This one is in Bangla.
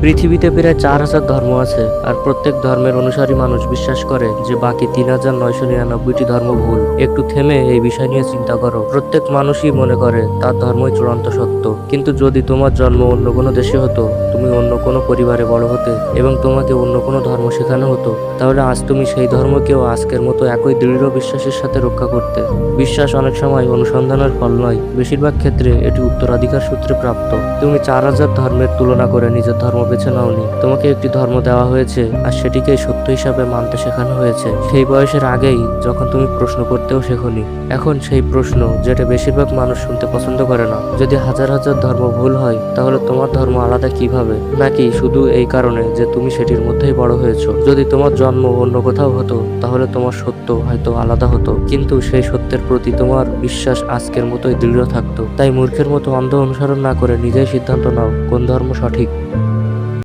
পৃথিবীতে প্রায় 4,000 ধর্ম আছে, আর প্রত্যেক ধর্মের অনুসারী মানুষ বিশ্বাস করে যে বাকি 3,999টি ধর্ম ভুল। একটু থেমে এই বিষয় নিয়ে চিন্তা করো। প্রত্যেক মানুষই মনে করে তার ধর্মই চূড়ান্ত সত্য, কিন্তু যদি তোমার জন্ম অন্য কোনো দেশে হতো, তুমি অন্য কোনো পরিবারে বড় হতে এবং তোমাকে অন্য কোনো ধর্ম শেখানো হতো, তাহলে আজ তুমি সেই ধর্মকেও আজকের মতো একই দৃঢ় বিশ্বাসের সাথে রক্ষা করতে। বিশ্বাস অনেক সময় অনুসন্ধানের ফল নয়, বেশিরভাগ ক্ষেত্রে এটি উত্তরাধিকার সূত্রে প্রাপ্ত। তুমি 4,000 ধর্মের তুলনা করে নিজের ধর্ম বেছে নাওনি। তোমাকে একটি ধর্ম দেওয়া হয়েছে, আর সেটিকে সত্য হিসাবে মানতে শেখানো হয়েছে সেই বয়সের আগেই, যখন তুমি প্রশ্ন করতেও শেখোনি। এখন সেই প্রশ্ন, যেটা বেশিরভাগ মানুষ শুনতে পছন্দ করে না, যদি হাজার হাজার ধর্ম ভুল হয়, তাহলে তোমার ধর্ম আলাদা কিভাবে? নাকি শুধু এই কারণে যে তুমি সেটির মধ্যেই বড় হয়েছো? যদি তোমার জন্ম অন্য কোথাও হতো, তাহলে তোমার সত্য হয়তো আলাদা হতো, কিন্তু সেই সত্যের প্রতি তোমার বিশ্বাস আজকের মতোই দৃঢ় থাকতো। তাই মূর্খের মতো অন্ধ অনুসরণ না করে নিজেই সিদ্ধান্ত নাও কোন ধর্ম সঠিক।